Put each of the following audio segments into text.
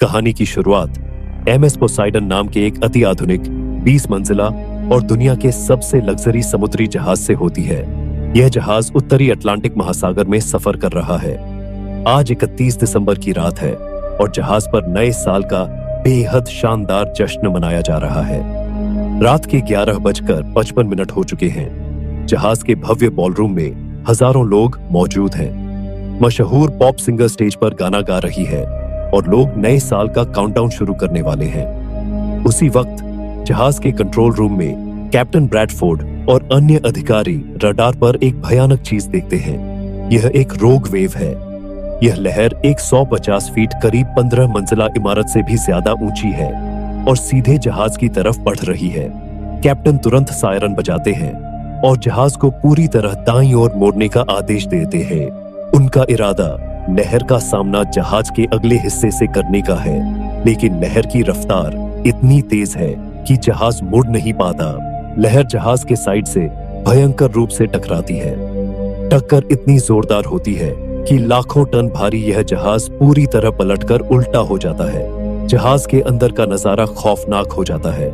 कहानी की शुरुआत MS पोसाइडन नाम के एक अति आधुनिक 20 मंजिला और दुनिया के सबसे लग्जरी समुद्री जहाज से होती है। यह जहाज उत्तरी अटलांटिक महासागर में सफर कर रहा है। आज 31 दिसंबर की रात है और जहाज पर नए साल का बेहद शानदार जश्न मनाया जा रहा है। रात के 11:55 हो चुके हैं। जहाज के भव्य बॉलरूम में हजारों लोग मौजूद हैं। मशहूर पॉप सिंगर स्टेज पर गाना गा रही है और लोग नए साल का काउंटडाउन शुरू करने वाले हैं। उसी वक्त जहाज के कंट्रोल रूम में कैप्टन ब्रैडफोर्ड और अन्य अधिकारी रडार पर एक भयानक चीज देखते हैं। यह एक रोग वेव है। यह लहर 150 फीट करीब 15 मंजिला इमारत से भी ज्यादा ऊंची है और सीधे जहाज की तरफ बढ़ रही है। कैप्टन तुरंत सायरन बजाते हैं और जहाज को पूरी तरह दाईं ओर मोड़ने का आदेश देते हैं। उनका इरादा लहर का सामना जहाज के अगले हिस्से से करने का है, लेकिन लहर की रफ्तार इतनी तेज है कि जहाज मुड़ नहीं पाता। लहर जहाज के साइड से भयंकर रूप से टकराती है। टक्कर इतनी जोरदार होती है कि लाखों टन भारी यह जहाज पूरी तरह पलटकर उल्टा हो जाता है। जहाज के अंदर का नजारा खौफनाक हो जाता है।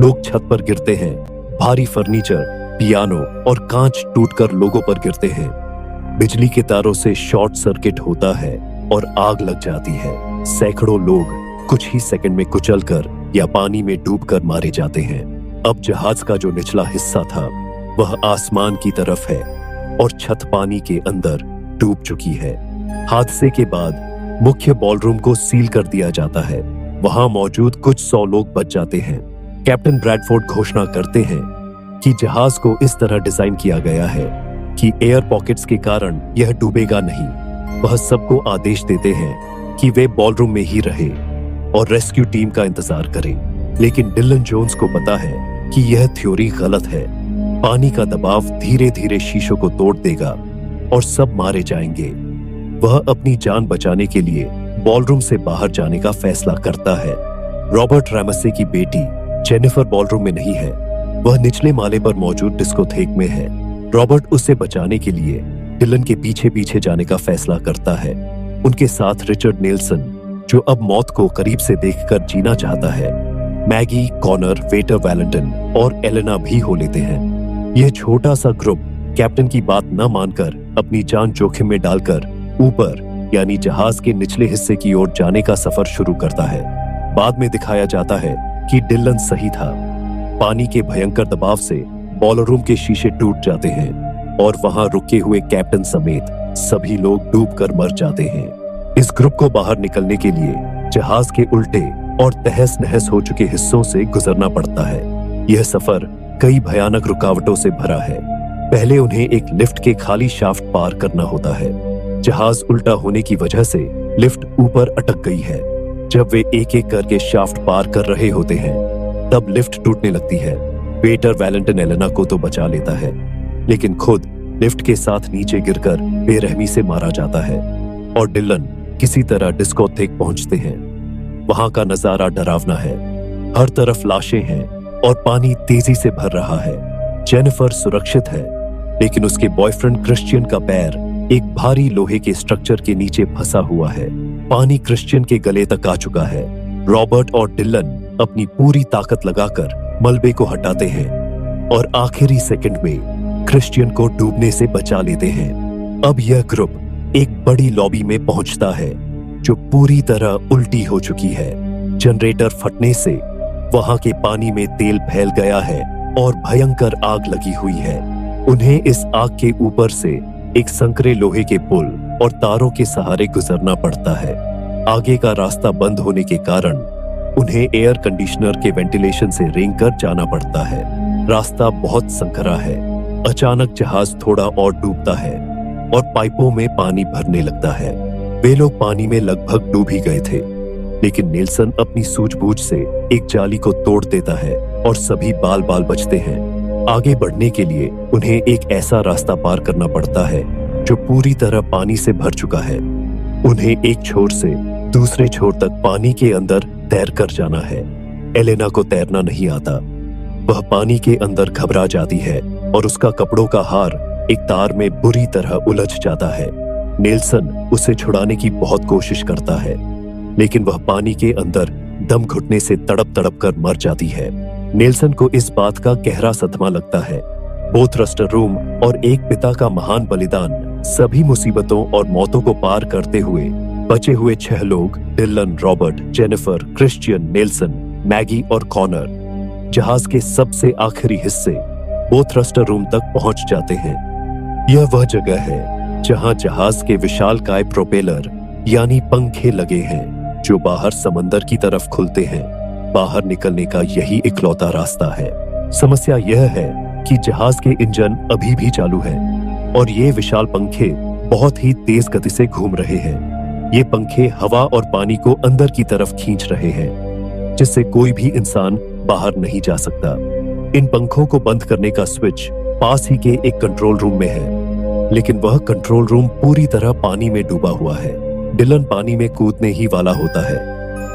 लोग छत पर गिरते हैं। भारी फर्नीचर, पियानो और कांच टूटकर लोगों पर गिरते हैं। बिजली के तारों से शॉर्ट सर्किट होता है और आग लग जाती है। सैकड़ों लोग कुछ ही सेकंड में कुचलकर या पानी में डूबकर मारे जाते हैं। अब जहाज का जो निचला हिस्सा था वह आसमान की तरफ है और छत पानी के अंदर डूब चुकी है। हादसे के बाद मुख्य बॉलरूम को सील कर दिया जाता है। वहां मौजूद कुछ 100 लोग बच जाते हैं। कैप्टन ब्रैडफोर्ड घोषणा करते हैं कि जहाज को इस तरह डिजाइन किया गया है कि एयर पॉकेट्स के कारण यह डूबेगा नहीं। वह सबको आदेश देते हैं कि वे बॉलरूम में ही रहे और रेस्क्यू टीम का इंतजार करें। लेकिन डिलन जोन्स को पता है कि यह थ्योरी गलत है। पानी का दबाव धीरे धीरे शीशों को तोड़ देगा और सब मारे जाएंगे। वह अपनी जान बचाने के लिए बॉलरूम से बाहर जाने का फैसला करता है। रॉबर्ट रैमसे की बेटी जेनिफर बॉलरूम में नहीं है। वह निचले माले पर मौजूद डिस्कोथेक में है। रॉबर्ट उसे बचाने के लिए डिलन के पीछे पीछे जाने का फैसला करता है। उनके साथ रिचर्ड नेल्सन, जो अब मौत को करीब से देखकर जीना चाहता है, मैगी, कॉनर, वेटर वैलेंटिन और एलेना भी हो लेते हैं। यह छोटा सा ग्रुप कैप्टन की बात न मानकर अपनी जान जोखिम में डालकर ऊपर यानी जहाज के निचले हिस्से की ओर जाने का सफर शुरू करता है। बाद में दिखाया जाता है कि डिलन सही था। पानी के भयंकर दबाव से बॉलरूम के शीशे टूट जाते हैं और वहां रुके हुए कैप्टन समेत सभी लोग डूबकर मर जाते हैं। इस ग्रुप को बाहर निकलने के लिए जहाज के उल्टे और तहस नहस हो चुके हिस्सों से गुजरना पड़ता है। यह सफर कई भयानक रुकावटों से भरा है। पहले उन्हें एक लिफ्ट के खाली शाफ्ट पार करना होता है। जहाज उल्टा होने की वजह से लिफ्ट ऊपर अटक गई है। जब वे एक एक करके शाफ्ट पार कर रहे होते हैं तब लिफ्ट टूटने लगती है। वेटर वैलेंटिन एलेना को तो बचा लेता है, लेकिन खुद लिफ्ट के साथ नीचे गिरकर बेरहमी से मारा जाता है और डिलन किसी तरह डिस्कोथेक पहुंचते हैं। वहां का नजारा डरावना है। हर तरफ लाशें हैं और पानी तेजी से भर रहा है। जेनिफर सुरक्षित है, लेकिन उसके बॉयफ्रेंड क्रिश्चियन का पैर एक भारी लोहे के स्ट्रक्चर के नीचे फंसा हुआ है। पानी क्रिश्चियन के गले तक आ चुका है। रॉबर्ट और डिलन अपनी पूरी ताकत लगाकर मलबे को हटाते हैं और आखिरी सेकंड में क्रिश्चियन को डूबने से बचा लेते हैं। अब यह ग्रुप एक बड़ी लॉबी में पहुंचता है जो पूरी तरह उल्टी हो चुकी है। जनरेटर फटने से वहां के पानी में तेल फैल गया है और भयंकर आग लगी हुई है। उन्हें इस आग के ऊपर से एक संकरे लोहे के पुल और तारों के सहारे गुजरना पड़ता है। आगे का रास्ता बंद होने के कारण उन्हें एयर कंडीशनर के वेंटिलेशन से रेंग कर जाना पड़ता है। रास्ता बहुत संकरा है। अचानक जहाज थोड़ा और डूबता है और पाइपों में पानी भरने लगता है। वे लोग पानी में लगभग डूब ही गए थे, लेकिन नेल्सन अपनी सूझबूझ से एक जाली को तोड़ देता है और सभी बाल बाल बचते हैं। आगे बढ़ने के लिए उन्हें एक ऐसा रास्ता पार करना पड़ता है जो पूरी तरह पानी से भर चुका है। उन्हें एक छोर से दूसरे छोर तक पानी के अंदर तैर कर जाना है। एलेना को तैरना नहीं आता। वह पानी के अंदर घबरा जाती है और उसका कपड़ों का हार एक तार में बुरी तरह उलझ जाता है। नेल्सन उसे छुड़ाने की बहुत कोशिश करता है, लेकिन वह पानी के अंदर दम घुटने से तड़प तड़प कर मर जाती है। नेल्सन को इस बात का गहरा सदमा लगता है। बोथ रस्टर रूम और एक पिता का महान बलिदान, सभी मुसीबतों और मौतों को पार करते हुए बचे हुए 6 लोग Dylan, Robert, Jennifer, Christian, Nelson, Maggie और कॉनर जहाज के सबसे आखिरी हिस्से बोथ रस्टर रूम तक पहुंच जाते हैं। यह वह जगह है जहां जहाज के विशालकाय प्रोपेलर यानी पंखे लगे हैं जो बाहर समंदर की तरफ खुलते हैं। बाहर निकलने का यही इकलौता रास्ता है। समस्या यह है कि जहाज के इंजन अभी भी चालू है और ये विशाल पंखे बहुत ही तेज गति से घूम रहे हैं। ये पंखे हवा और पानी को अंदर की तरफ खींच रहे हैं, जिससे कोई भी इंसान बाहर नहीं जा सकता। इन पंखों को बंद करने का स्विच पास ही के एक कंट्रोल रूम में है, लेकिन वह कंट्रोल रूम पूरी तरह पानी में डूबा हुआ है। डिलन पानी में कूदने ही वाला होता है,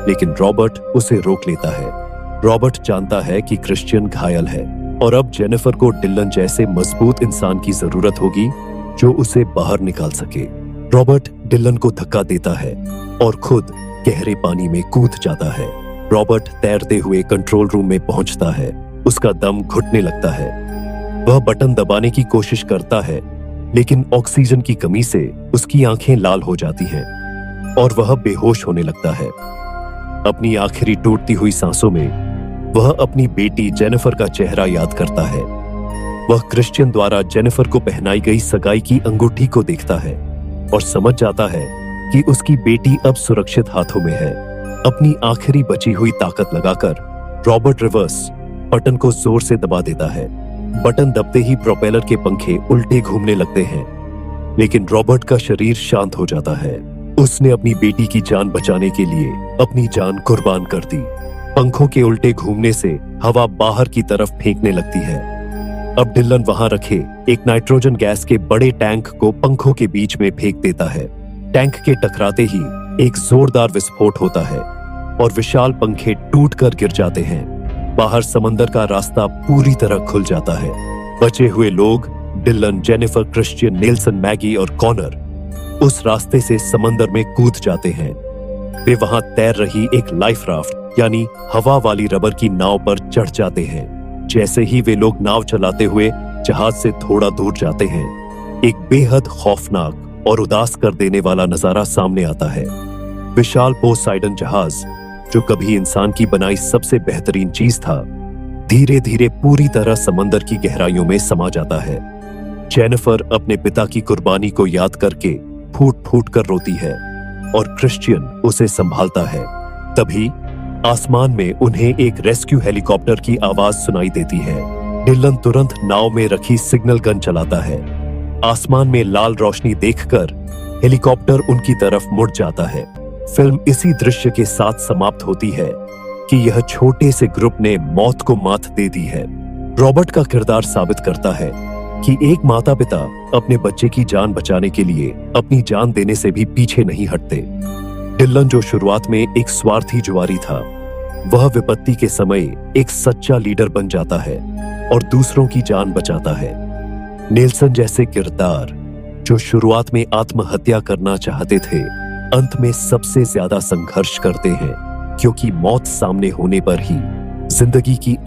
लेकिन रॉबर्ट उसे रोक लेता है। रॉबर्ट जानता है कि क्रिश्चियन घायल है और अब जेनिफर को डिलन जैसे मजबूत इंसान की जरूरत होगी जो उसे बाहर निकाल सके। रॉबर्ट डिलन को धक्का देता है और खुद गहरे पानी में कूद जाता है। रॉबर्ट तैरते हुए कंट्रोल रूम में पहुंचता है। उसका दम घुटने लगता है। वह बटन दबाने की कोशिश करता है, लेकिन ऑक्सीजन की कमी से उसकी आंखें लाल हो जाती हैं और वह बेहोश होने लगता है। अपनी आखिरी टूटती हुई सांसों में वह अपनी बेटी जेनिफर का चेहरा याद करता है। वह क्रिश्चियन द्वारा जेनिफर को पहनाई गई सगाई की अंगूठी को देखता है और समझ जाता है कि उसकी बेटी अब सुरक्षित हाथों में है। अपनी आखिरी बची हुई ताकत लगाकर रॉबर्ट रिवर्स बटन को जोर से दबा देता है। बटन दबते ही प्रोपेलर के पंखे उल्टे घूमने लगते हैं, लेकिन रॉबर्ट का शरीर शांत हो जाता है। उसने अपनी बेटी की जान बचाने के लिए अपनी जान कुर्बान कर दी। पंखों के उल्टे घूमने से हवा बाहर की तरफ फेंकने लगती है। अब डिलन वहां रखे एक नाइट्रोजन गैस के बड़े टैंक को पंखों के बीच में फेंक देता है। टैंक के टकराते ही एक जोरदार विस्फोट होता है और विशाल पंखे टूटकर गिर जाते हैं। बाहर समंदर का रास्ता पूरी तरह खुल जाता है। बचे हुए लोग Dylan, Jennifer, Christian, Nelson, Maggie और कॉनर उस रास्ते से समंदर में कूद जाते हैं। वे वहां तैर रही एक लाइफ राफ्ट यानी हवा वाली रबर की नाव पर चढ़ जाते हैं। जैसे ही वे लोग नाव चलाते हुए जहाज से थोड़ा दूर जाते हैं, एक बेहद खौफनाक और उदास कर देने वाला नजारा सामने आता है। विशाल पोसाइडन जहाज, जो कभी इंसान की बनाई सबसे बेहतरीन चीज था, धीरे धीरे पूरी तरह समंदर की गहराइयों में समा जाता है। जेनिफर अपने पिता की कुर्बानी को याद करके फूट फूट कर रोती है और क्रिश्चियन उसे संभालता है। तभी आसमान में उन्हें एक रेस्क्यू हेलीकॉप्टर की आवाज सुनाई देती है। डिलन तुरंत नाव में रखी सिग्नल गन चलाता है। आसमान में लाल रोशनी देखकर हेलीकॉप्टर उनकी तरफ मुड़ जाता है। फिल्म इसी दृश्य के साथ समाप्त होती है कि यह छोटे से ग्रुप ने मौत को मात दे दी है। रॉबर्ट का किरदार साबित करता है कि एक माता पिता अपने बच्चे की जान बचाने के लिए अपनी जान देने से भी पीछे नहीं हटते। डिलन, जो शुरुआत में एक स्वार्थी जुआरी था, वह विपत्ति के समय एक सच्चा लीडर बन जाता है और दूसरों की जान बचाता है। नेल्सन जैसे किरदार, जो शुरुआत में आत्महत्या करना चाहते थे, अंत में सबसे ज्यादा संघर्ष करते हैं, क्योंकि मौत सामने होने पर ही जिंदगी की